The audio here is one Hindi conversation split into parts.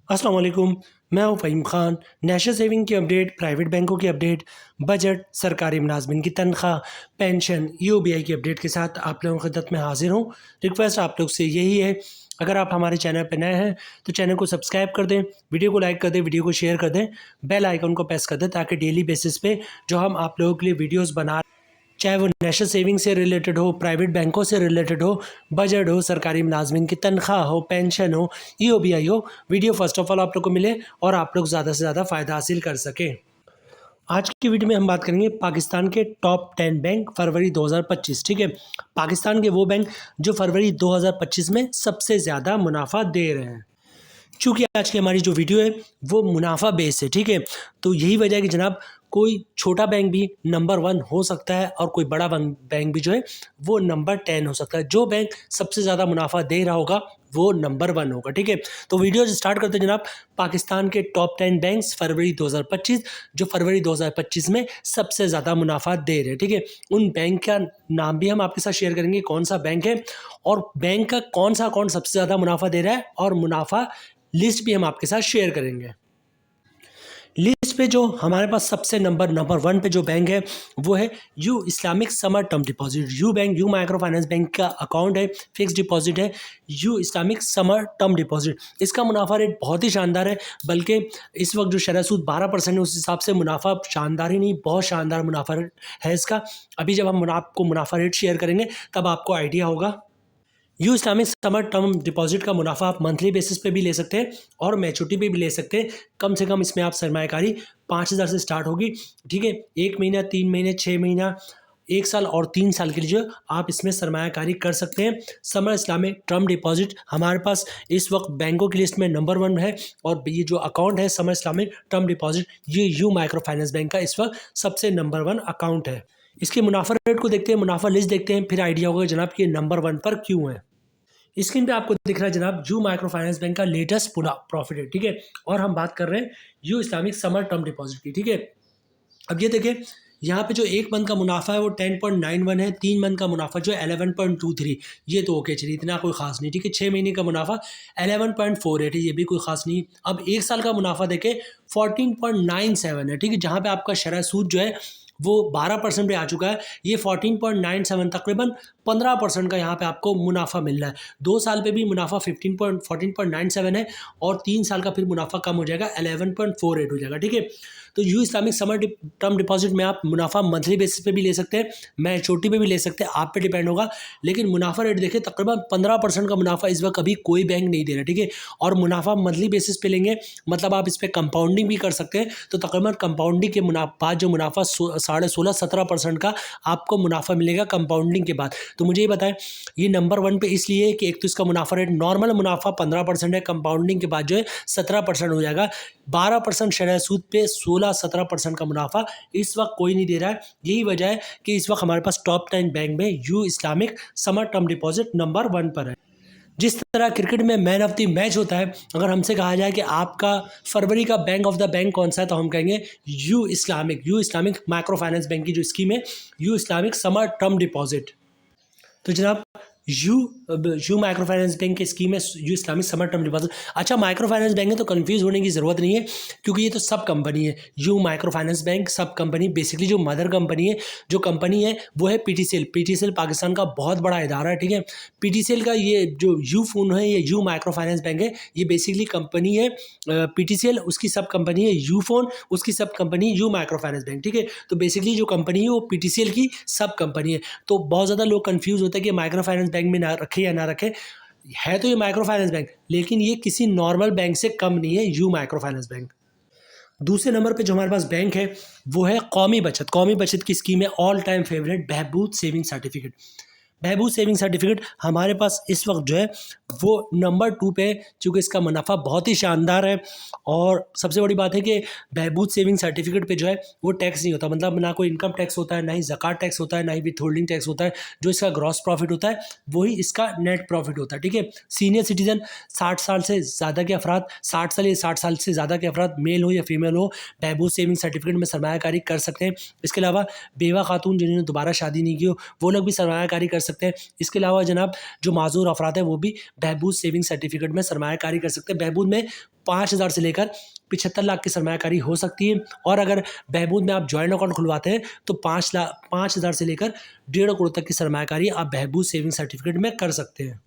अस्सलाम वालेकुम। मैं हूं फ़हीम ख़ान। नेशनल सेविंग की अपडेट, प्राइवेट बैंकों की अपडेट, बजट, सरकारी मुलाजमिन की तनख्वाह, पेंशन, यूबीआई की अपडेट के साथ आप लोगों की खिदमत में हाजिर हूं। रिक्वेस्ट आप लोग से यही है, अगर आप हमारे चैनल पर नए हैं तो चैनल को सब्सक्राइब कर दें, वीडियो को लाइक कर दें, वीडियो को शेयर कर दें, बेल आइकन को प्रेस कर दें ताकि डेली बेसिस पे जो हम आप लोगों के लिए वीडियोज़ बना, चाहे वो नेशनल सेविंग से रिलेटेड हो, प्राइवेट बैंकों से रिलेटेड हो, बजट हो, सरकारी मुलाजमिन की तनख्वाह हो, पेंशन हो, ईओबीआई हो, वीडियो फर्स्ट ऑफ ऑल आप लोग को मिले और आप लोग ज़्यादा से ज़्यादा फ़ायदा हासिल कर सकें। आज की वीडियो में हम बात करेंगे पाकिस्तान के टॉप 10 बैंक फरवरी 2025। ठीक है, पाकिस्तान के वो बैंक जो फरवरी 2025 में सबसे ज़्यादा मुनाफा दे रहे हैं। चूँकि आज की हमारी जो वीडियो है वो मुनाफा बेस है, ठीक है, तो यही वजह है कि जनाब कोई छोटा बैंक भी नंबर 1 हो सकता है और कोई बड़ा बैंक भी जो है वो नंबर 10 हो सकता है। जो बैंक सबसे ज़्यादा मुनाफा दे रहा होगा वो नंबर 1 होगा। ठीक है, तो वीडियो स्टार्ट करते हैं जनाब। पाकिस्तान के टॉप 10 बैंक्स फरवरी 2025 जो फरवरी 2025 में सबसे ज़्यादा मुनाफा दे रहे हैं। ठीक है, उन बैंक का नाम भी हम आपके साथ शेयर करेंगे, कौन सा बैंक है और बैंक का कौन सा अकाउंट सबसे ज़्यादा मुनाफा दे रहा है, और मुनाफा लिस्ट भी हम आपके साथ शेयर करेंगे। लिस्ट पे जो हमारे पास सबसे नंबर 1 पे जो बैंक है वो है you Islamic summer term deposit. You bank, you micro finance bank का अकाउंट है, फिक्स डिपॉजिट है, you Islamic summer term deposit. इसका मुनाफा रेट बहुत ही शानदार है, बल्कि इस वक्त जो शरह सूद 12% है उस हिसाब से मुनाफा शानदार ही नहीं, बहुत शानदार मुनाफा रेट है इसका। अभी जब हम आपको मुनाफा रेट शेयर करेंगे तब आपको आइडिया होगा। You Islamic summer term deposit का मुनाफा आप मंथली बेसिस पे भी ले सकते हैं और मैच्योरिटी पे भी ले सकते हैं। कम से कम इसमें आप सरमायाकारी 5,000 से स्टार्ट होगी। ठीक है, 1 महीना, 3 महीने, 6 महीना, 1 साल और 3 साल के लिए जो आप इसमें सरमायाकारी कर सकते हैं। समर इस्लामिक टर्म डिपॉजिट हमारे पास इस वक्त बैंकों की लिस्ट में नंबर 1 है, और ये जो अकाउंट है समर इस्लामिक टर्म डिपॉजिट, ये यू माइक्रो फाइनेंस बैंक का इस वक्त सबसे नंबर 1 अकाउंट है। इसके मुनाफा रेट को देखते हैं, मुनाफा लिस्ट देखते हैं, फिर आइडिया होगा जनाब कि ये नंबर 1 पर क्यों है। स्क्रीन पे आपको दिख रहा है जनाब यू माइक्रो फाइनेंस बैंक का लेटेस्ट पूरा प्रॉफिट है। ठीक है, और हम बात कर रहे हैं you Islamic summer term deposit की। ठीक है, अब ये देखें, यहाँ पे जो 1 मंथ का मुनाफा है वो 10.91 है, 3 मंथ का मुनाफा जो है 11.23, ये तो ओके चलिए, इतना कोई खास नहीं। ठीक है, 6 महीने का मुनाफा 11.48 है, ये भी कोई खास नहीं। अब 1 साल का मुनाफा देखें 14.97 है। ठीक है, जहाँ पे आपका शरह सूद जो है वो 12% पे आ चुका है, ये 14.97 तकरीबन 15% का यहाँ पे आपको मुनाफा मिल रहा है। 2 साल पे भी मुनाफा 14.97 है और 3 साल का फिर मुनाफा कम हो जाएगा, 11.48 हो जाएगा। ठीक है, तो you Islamic summer term deposit में आप मुनाफा मंथली बेसिस पे भी ले सकते हैं, मैच्योरिटी पे भी ले सकते हैं, आप पे डिपेंड होगा। लेकिन मुनाफा रेट देखें तकरीबन 15% का मुनाफा इस वक्त अभी कोई बैंक नहीं दे रहा। ठीक है, और मुनाफा मंथली बेसिस पे लेंगे मतलब आप इस पर कंपाउंडिंग भी कर सकते हैं, तो तकरीबन कंपाउंडिंग के बाद जो मुनाफा 16.5-17% का आपको मुनाफा मिलेगा कंपाउंडिंग के बाद। तो मुझे ये बताएं, ये नंबर 1 पे इसलिए कि एक तो इसका मुनाफा रेट, नॉर्मल मुनाफा 15% है, कंपाउंडिंग के बाद जो है 17% हो जाएगा। 12% शरह सूद पे 16-17% का मुनाफा इस वक्त कोई नहीं दे रहा है। यही वजह है कि इस वक्त हमारे पास टॉप 10 बैंक में you Islamic summer term deposit number 1 पर है। जिस तरह क्रिकेट में मैन ऑफ द मैच होता है, अगर हमसे कहा जाए कि आपका फरवरी का बैंक ऑफ द बैंक कौन सा है, तो हम कहेंगे you Islamic micro finance bank की जो स्कीम है you Islamic summer term deposit. तो जनाब यू माइक्रो फाइनेंस बैंक की स्कीम है you Islamic summer term deposit. अच्छा, माइक्रो फाइनेंस बैंक है तो कंफ्यूज होने की ज़रूरत नहीं है, क्योंकि ये तो सब कंपनी है। यू माइक्रो फाइनेंस बैंक सब कंपनी, बेसिकली जो मदर कंपनी है, जो कंपनी है वो है पीटीसीएल। पीटीसीएल पाकिस्तान का बहुत बड़ा इदारा है। ठीक है, पीटीसीएल का ये जो यू फोन है, ये यू माइक्रो फाइनेंस बैंक है, ये बेसिकली कंपनी है पीटीसीएल, उसकी सब कंपनी है यू फोन, उसकी सब company you micro finance bank. ठीक है, तो बेसिकली जो कंपनी है वो पीटीसीएल की सब कंपनी है। तो बहुत ज़्यादा लोग कंफ्यूज होते हैं कि माइक्रो फाइनेंस बैंक में ना रखे या ना रखे, है तो ये माइक्रो फाइनेंस बैंक, लेकिन ये किसी नॉर्मल बैंक से कम नहीं है यू माइक्रो फाइनेंस बैंक। दूसरे नंबर पे जो हमारे पास बैंक है वो है कौमी बचत। कौमी बचत की स्कीम है all time favourite Behbood saving certificate. Behbood saving certificate हमारे पास इस वक्त जो है वो नंबर 2 पे, चूँकि इसका मुनाफा बहुत ही शानदार है। और सबसे बड़ी बात है कि बहबूद सेविंग सर्टिफिकेट पे जो है वो टैक्स नहीं होता, मतलब ना कोई इनकम टैक्स होता है, ना ही ज़कात टैक्स होता है, ना ही विथ होल्डिंग टैक्स होता है। जो इसका ग्रॉस प्रॉफिट होता है वही इसका नेट प्रॉफिट होता है। ठीक है, सीनियर सिटीजन 60 साल से ज़्यादा के अफराद, 60 साल से ज़्यादा के अफराद, मेल हो या फीमेल हो, बहबूद सेविंग सर्टिफिकेट में सरमायाकारी कर सकते हैं। इसके अलावा बेवा खातून जिन्होंने दोबारा शादी नहीं की हो वो लोग भी सरमायाकारी कर सकते हैं। इसके अलावा जनाब जो माजूर अफराद है वो भी बहबूद सेविंग सर्टिफिकेट में सरमायाकारी कर सकते हैं। बहबूद में 5,000 से लेकर 75 लाख की सरमायाकारी हो सकती है। और अगर बहबूद में आप जॉइंट अकाउंट खुलवाते हैं तो 5,000 से लेकर 1.5 करोड़ तक की सरमायाकारी आप बहबूद सेविंग सर्टिफिकेट में कर सकते हैं।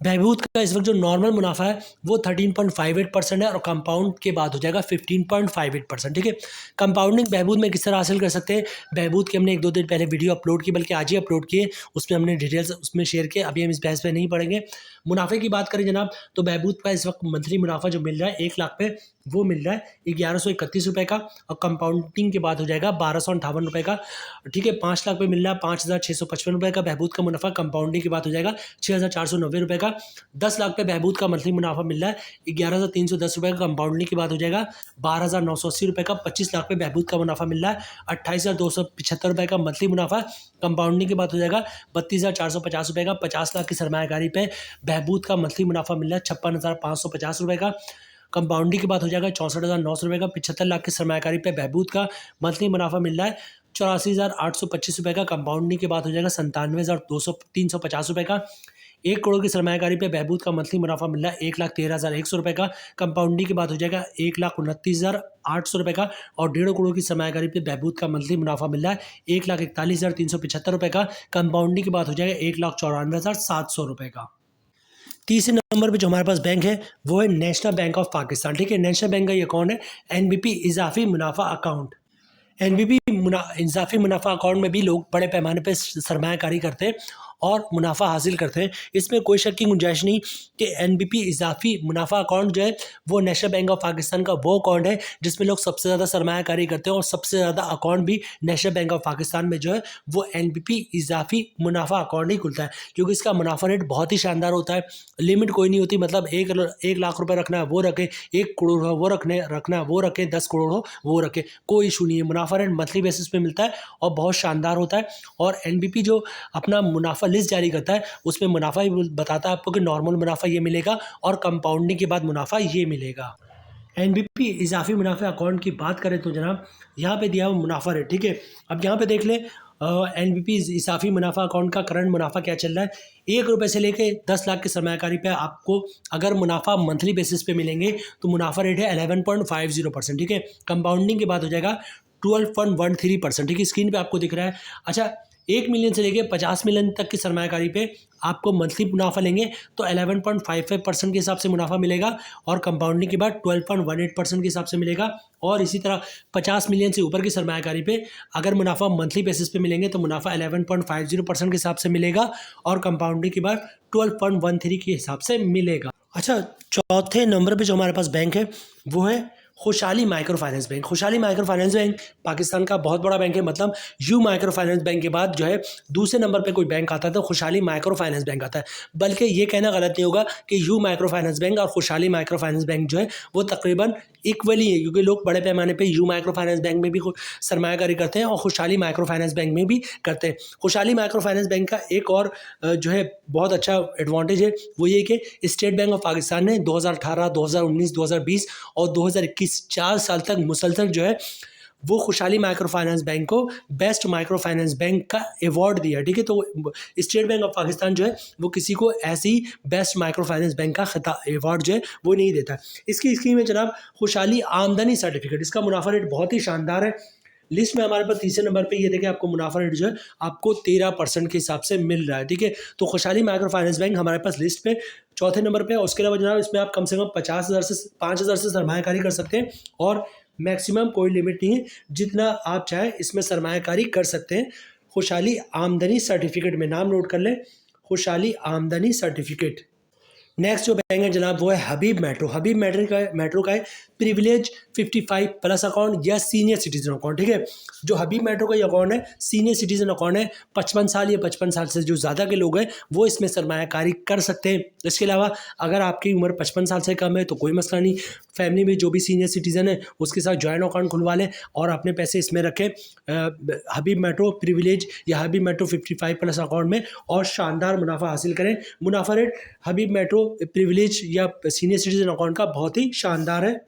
बहबूद का इस वक्त जो नॉर्मल मुनाफा है वो 13.58% है और कंपाउंड के बाद हो जाएगा 15.58%। ठीक है, कंपाउंडिंग बहबूद में किस तरह हासिल कर सकते हैं? बहबूद की हमने 1-2 दिन पहले वीडियो अपलोड की, बल्कि आज ही अपलोड किए, उसमें हमने डिटेल्स उसमें शेयर किए। अभी हम इस बहस पे नहीं पढ़ेंगे। मुनाफे की बात करें जनाब, तो बहबूद का इस वक्त मंथली मुनाफा जो मिल रहा है 1 लाख पे, वो मिल रहा है 1131 रुपये का, और कंपाउंडिंग के बाद हो जाएगा 1258 रुपये का। ठीक है, 5 लाख पे मिल रहा है 5,655 रुपये का बहबूद का मुनाफा, कंपाउंडिंग के बाद हो जाएगा 6,490 रुपये का। 10 लाख पे बहबूद का मंथली मुनाफा मिल रहा है 11,310 रुपये का, कंपाउंडिंग के बाद हो जाएगा 12,980 रुपये का। 25 लाख पे बहबूद का मुनाफा मिल रहा है 28,275 रुपये का मंथली मुनाफा, कंपाउंडिंग के बाद हो जाएगा 32,450 रुपये का। 50 लाख की सरमायाकारी पे बहबूद का मंथली मुनाफा मिल रहा है 56,550 रुपये का, कंपाउंडिंग के बाद हो जाएगा 64,900 रुपये का। 75 लाख की सरमायाकारी पे बहबूद का मंथली मुनाफा मिल रहा है 84,825 रुपये का, कंपाउंडिंग के बाद हो जाएगा 97,350 रुपये का। 1 करोड़ की सरमायाकारी पे बहबूद का मंथली मुनाफा मिल रहा है 1,13,100 रुपये का, कंपाउंडिंग के बाद हो जाएगा 1,29,800 रुपये का। और 1.5 करोड़ की सरमायाकारी पे बहबूद का मंथली मुनाफा मिल रहा है 1,41,375 रुपये का, कंपाउंडिंग के बाद हो जाएगा 1,94,700 रुपये का। तीसरे नंबर पे जो हमारे पास बैंक है वो है नेशनल बैंक ऑफ पाकिस्तान। ठीक है, नेशनल बैंक का ये अकाउंट है एनबीपी इजाफी मुनाफा अकाउंट। एनबीपी इजाफी मुनाफा अकाउंट में भी लोग बड़े पैमाने पर सरमायाकारी करते हैं और मुनाफा हासिल करते हैं। इसमें कोई शक की गुंजाइश नहीं कि एनबीपी इजाफी मुनाफा अकाउंट जो है वो नेशनल बैंक ऑफ पाकिस्तान का वो अकाउंट है जिसमें लोग सबसे ज़्यादा सरमायाकारी करते हैं, और सबसे ज़्यादा अकाउंट भी नेशनल बैंक ऑफ पाकिस्तान में जो है वो एनबीपी इजाफी मुनाफा अकाउंट ही खुलता है, क्योंकि इसका मुनाफा रेट बहुत ही शानदार होता है। लिमिट कोई नहीं होती, मतलब 1 लाख रुपये रखना है वो रखे, 1 करोड़ हो वो रखना है वो रखे, 10 करोड़ हो वो रखे, कोई इशू नहीं है। मुनाफा रेट मंथली बेसिस पे मिलता है और बहुत शानदार होता है। और एनबीपी जो अपना मुनाफा लिस्ट जारी करता है उसमें मुनाफा ही बताता है आपको कि नॉर्मल मुनाफा ये मिलेगा और कंपाउंडिंग के बाद मुनाफा ये मिलेगा। एनबीपी इजाफी मुनाफे अकाउंट की बात करें तो जनाब यहाँ पे दिया हुआ मुनाफा रेट। ठीक है, अब यहाँ पे देख लें एनबीपी इजाफी मुनाफा अकाउंट का करंट मुनाफा क्या चल रहा है। 1 रुपये से लेके 10 लाख की सरमायाकारी पे आपको अगर मुनाफा मंथली बेसिस पे मिलेंगे तो मुनाफा रेट है 11.50%। ठीक है, कंपाउंडिंग के बाद हो जाएगा 12.13%। ठीक है, स्क्रीन पे आपको दिख रहा है। अच्छा, 1 मिलियन से लेके 50 मिलियन तक की सरमायाकारी पे आपको मंथली मुनाफा लेंगे तो 11.55% के हिसाब से मुनाफा मिलेगा, और कंपाउंडिंग के बाद 12.18% के हिसाब से मिलेगा। और इसी तरह 50 मिलियन से ऊपर की सरमायाकारी पे अगर मुनाफा मंथली बेसिस पे मिलेंगे तो मुनाफा 11.50% के हिसाब से मिलेगा, और कंपाउंडिंग के बाद 12.13 के हिसाब से मिलेगा। अच्छा, चौथे नंबर पे जो हमारे पास बैंक है वो है खुशहाली माइक्रो फाइनेंस बैंक। खुशहाली माइक्रो फाइनेंस बैंक पाकिस्तान का बहुत बड़ा बैंक है, मतलब यू माइक्रो फाइनेंस बैंक के बाद जो है दूसरे नंबर पे कोई बैंक आता है तो खुशहाली माइक्रो फाइनेंस बैंक आता है। बल्कि ये कहना गलत नहीं होगा कि यू माइक्रो फाइनेंस बैंक और खुशहाली माइक्रो फाइनेंस बैंक जो है वो तकरीबन इक्वली है, क्योंकि लोग बड़े पैमाने पे यू माइक्रो फाइनेंस बैंक में भी सरमायाकारी करते हैं और खुशहाली माइक्रो फाइनेंस बैंक में भी करते हैं। खुशहाली माइक्रो फाइनेंस बैंक का एक और जो है बहुत अच्छा एडवांटेज है वो ये कि स्टेट बैंक ऑफ पाकिस्तान ने 2018, 2019, 2020 और 2021 4 साल तक मुसलसल जो है वो खुशहाली माइक्रो फाइनेंस बैंक को बेस्ट माइक्रो फाइनेंस बैंक का अवार्ड दिया। ठीक है, तो स्टेट बैंक ऑफ पाकिस्तान जो है वो किसी को ऐसी बेस्ट माइक्रो फाइनेंस बैंक का अवार्ड जो है वो नहीं देता। इसकी स्कीम में जनाब खुशहाली आमदनी सर्टिफिकेट, इसका मुनाफा रेट बहुत ही शानदार है। लिस्ट में हमारे पास तीसरे नंबर पे ये देखें आपको मुनाफा रेट जो है आपको 13% के हिसाब से मिल रहा है। ठीक है, तो खुशहाली माइक्रो फाइनेंस बैंक हमारे पास लिस्ट पे चौथे नंबर पे है। उसके अलावा जनाब इसमें आप कम से कम 50,000 से 5,000 से सरमायाकारी कर सकते हैं, और मैक्सिमम कोई लिमिट नहीं है, जितना आप चाहें इसमें सरमायाकारी कर सकते हैं। खुशहाली आमदनी सर्टिफिकेट में नाम नोट कर लें, खुशहाली आमदनी सर्टिफिकेट। नेक्स्ट जो बैंक है जनाब वो है हबीब मेट्रो। हबीब मेट्रो का है प्रिविलेज 55+ अकाउंट या सीनियर सिटीजन अकाउंट। ठीक है, जो हबीब मेट्रो का ये अकाउंट है सीनियर सिटीजन अकाउंट है। 55 साल या 55 साल से जो ज़्यादा के लोग हैं वो इसमें सरमायाकारी कर सकते हैं। इसके अलावा अगर आपकी उम्र 55 साल से कम है तो कोई मसला नहीं, फैमिली में जो भी सीनियर सिटीजन है उसके साथ जॉइंट अकाउंट खुलवा लें और अपने पैसे इसमें रखें हबीब मेट्रो प्रिविलेज या हबीब मेट्रो 55+ अकाउंट में, और शानदार मुनाफा हासिल करें। मुनाफा रेट हबीब मेट्रो प्रिविलेज या सीनियर सिटीजन अकाउंट का बहुत ही शानदार है।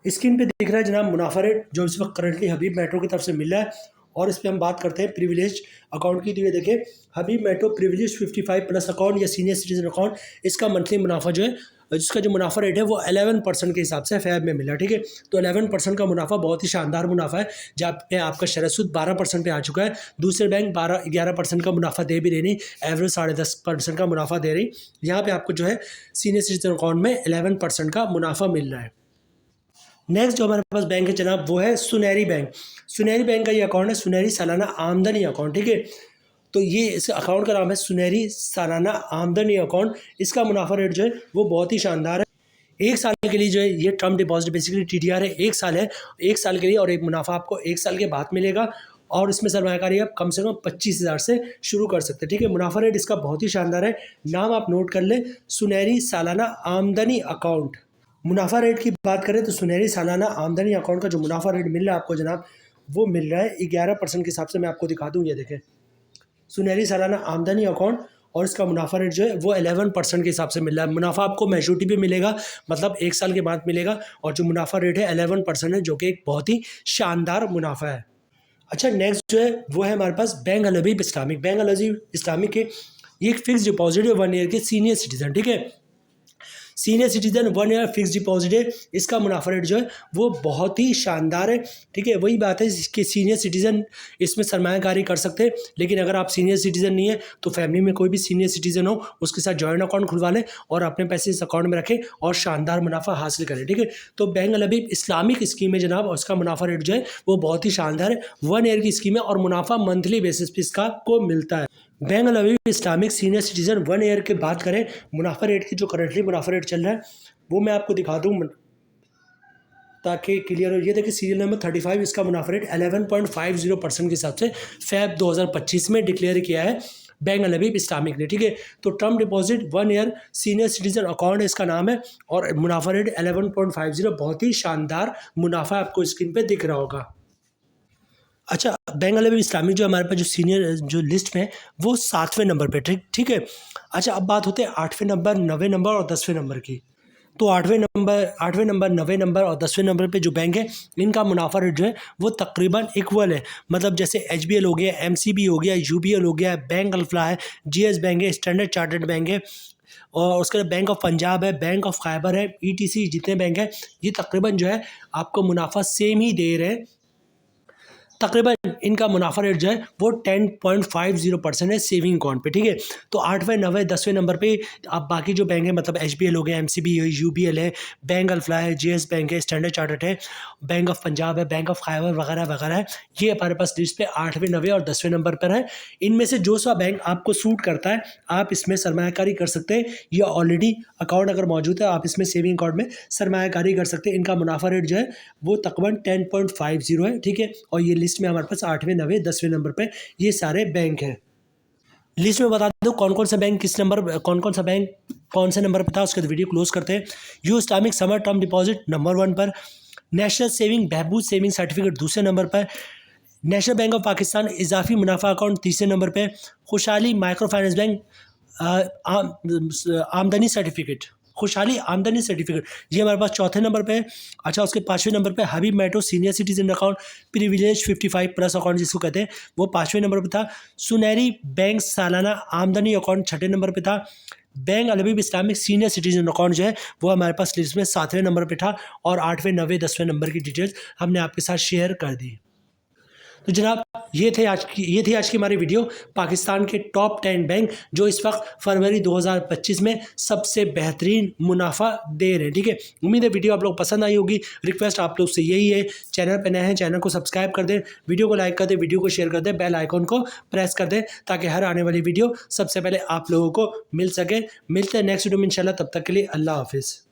स्क्रीन पे दिख रहा है जनाब मुनाफा रेट जो इस वक्त करंटली हबीब मेट्रो की तरफ से मिल रहा है, और इस पर हम बात करते हैं प्रिविलेज अकाउंट की। तो ये देखें हबीब मेट्रो प्रिविलेज 55+ अकाउंट या सीनियर सिटीजन अकाउंट, इसका मंथली मुनाफा जो है जिसका जो मुनाफा रेट है वो 11% के हिसाब से फैब में मिला, ठीक है। तो 11% का मुनाफा बहुत ही शानदार मुनाफा है, जहाँ पे आपका शरह सूद 12% पे आ चुका है। दूसरे बैंक 11% का मुनाफा दे भी रहे नहीं, एवरेज 10.5% का मुनाफा दे रही। यहाँ पे आपको जो है सीनियर सिटीजन अकाउंट में 11% का मुनाफा मिल रहा है। नेक्स्ट जो हमारे पास बैंक है जनाब वो है सुनहरी बैंक। सुनहरी बैंक का ये अकाउंट है सुनहरी सालाना आमदनी अकाउंट, ठीक है। तो ये इस अकाउंट का नाम है सुनहरी सालाना आमदनी अकाउंट। इसका मुनाफा रेट जो है वो बहुत ही शानदार है। 1 साल के लिए जो है ये टर्म डिपॉजिट बेसिकली TDR है, 1 साल है, 1 साल के लिए, और एक मुनाफा आपको 1 साल के बाद मिलेगा। और इसमें सरमायाकारी आप कम से कम 25,000 से शुरू कर सकते हैं, ठीक है। मुनाफा रेट इसका बहुत ही शानदार है, नाम आप नोट कर लें, सुनहरी सालाना आमदनी अकाउंट। मुनाफा रेट की बात करें तो सुनहरी सालाना आमदनी अकाउंट का जो मुनाफा रेट मिल रहा है आपको जनाब वो मिल रहा है 11% के हिसाब से। मैं आपको दिखा दूँ, ये देखें सुनहरी सालाना आमदनी अकाउंट, और इसका मुनाफा रेट जो है वो 11% के हिसाब से मिल रहा है। मुनाफा आपको मैच्योरिटी भी मिलेगा, मतलब 1 साल के बाद मिलेगा, और जो मुनाफा रेट है 11% है, जो कि एक बहुत ही शानदार मुनाफा है। अच्छा, नेक्स्ट जो है वो है हमारे पास बैंक अल हबीब इस्लामिक। बैंक अल हबीब इस्लामिक के ये एक फिक्स डिपॉजिट है 1 ईयर के सीनियर सिटीजन, ठीक है। Senior citizen 1 year fix deposit है। इसका मुनाफा रेट जो है वो बहुत ही शानदार है, ठीक है। वही बात है कि सीनियर सिटीजन इसमें सरमायाकारी कर सकते हैं, लेकिन अगर आप सीनियर सिटीजन नहीं है तो फैमिली में कोई भी सीनियर सिटीजन हो उसके साथ जॉइंट अकाउंट खुलवा लें और अपने पैसे इस अकाउंट में रखें और शानदार मुनाफा हासिल करें, ठीक है। तो बैंक अल हबीब इस्लामिक स्कीम है जनाब, और उसका मुनाफा रेट जो है वो बहुत ही शानदार है। 1 ईयर की स्कीम है और मुनाफा मंथली बेसिस पे इसका को मिलता है। बैंक अल हबीब इस्लामिक सीनियर सिटीजन 1 ईयर की बात करें, मुनाफा रेट की जो करंटली मुनाफा रेट चल रहा है वो मैं आपको दिखा दूँ ताकि क्लियर हो। ये देखिए सीरियल नंबर 35, इसका मुनाफा रेट 11.50% के हिसाब से फैब 2025 में डिक्लेयर किया है बैंक अल हबीब इस्लामिक ने, ठीक है। तो term deposit 1 year senior citizen account इसका नाम है, और मुनाफा रेट 11.50, बहुत ही शानदार मुनाफा आपको स्क्रीन पे दिख रहा होगा। अच्छा, बैंक अल हबीब इस्लामिक जो हमारे पास जो सीनियर जो लिस्ट में वो 7वें नंबर पे, ठीक है। अच्छा, अब बात होते हैं 8वें नंबर, 9वें नंबर और 10वें नंबर की। तो 8वें नंबर, 9वें नंबर और 10वें नंबर पे जो बैंक है इनका मुनाफा रेट जो है वो तकरीबन इक्वल है। मतलब जैसे HBL हो गया, MCB हो गया, UBL हो गया, बैंक अल्फला है, GS बैंक है, स्टैंडर्ड चार्टर्ड बैंक है, और उसके बाद बैंक ऑफ पंजाब है, बैंक ऑफ खैबर है, ETC, जितने बैंक है ये तकरीबन जो है आपको मुनाफा सेम ही दे रहे हैं। तकरीबन इनका मुनाफा रेट जो है वो 10.50% है सेविंग अकाउंट पे, ठीक है। तो 8वें, 9वें, 10वें नंबर पे आप बाकी जो बैंक है, मतलब HBL हो गया, MCB है, UBL है, बैंक अल्फला है, GS बैंक है, स्टैंडर्ड चार्टर्ड है, बैंक ऑफ पंजाब है, बैंक ऑफ खैबर वगैरह वगैरह है, ये हमारे पास लिस्ट पे 8वें, 9वें और 10वें नंबर पर है। इनमें से जो सा बैंक आपको सूट करता है आप इसमें सरमायाकारी कर सकते हैं, या ऑलरेडी अकाउंट अगर मौजूद है आप इसमें सेविंग अकाउंट में सरमायाकारी कर सकते हैं। इनका मुनाफा रेट जो है वो तकरीबन 10.50 है, ठीक है। और ये लिस्ट में हमारे पास 8वें, 9वें, 10वें नंबर पे ये सारे बैंक हैं। लिस्ट में बता दो कौन कौन सा बैंक किस नंबर, कौन कौन सा बैंक कौन से नंबर पर था, उसके बाद वीडियो क्लोज करते हैं। You Islamic summer term deposit number 1 पर, नेशनल सेविंग बहबूद सेविंग सर्टिफिकेट दूसरे नंबर पर, नेशनल बैंक ऑफ पाकिस्तान इजाफी मुनाफा अकाउंट तीसरे नंबर पर, खुशहाली माइक्रो फाइनेंस बैंक आमदनी सर्टिफिकेट, खुशहाली आमदनी सर्टिफिकेट ये हमारे पास चौथे नंबर पे है। अच्छा, उसके 5वें नंबर पे Habib metro senior citizen account privilege 55+ account जिसको कहते हैं वो 5वें नंबर पे था। सुनहरी बैंक सालाना आमदनी अकाउंट 6ठे नंबर पे था। बैंक अल हबीब इस्लामिक सीनियर सिटीजन अकाउंट जो है वो हमारे पास लिस्ट में 7वें नंबर पे था, और 8वें, 9वें, 10वें नंबर की डिटेल्स हमने आपके साथ शेयर कर दी। तो जनाब ये थी आज की हमारी वीडियो, पाकिस्तान के टॉप 10 बैंक जो इस वक्त फरवरी 2025 में सबसे बेहतरीन मुनाफा दे रहे हैं, ठीक है। उम्मीद है वीडियो आप लोग पसंद आई होगी। रिक्वेस्ट आप लोग से यही है, चैनल पर नए हैं चैनल को सब्सक्राइब कर दें, वीडियो को लाइक कर दें, वीडियो को शेयर कर दें, बेल आइकॉन को प्रेस कर दें ताकि हर आने वाली वीडियो सबसे पहले आप लोगों को मिल सके। मिलते हैं नेक्स्ट वीडियो में इंशाल्लाह, तब तक के लिए अल्लाह हाफिज़।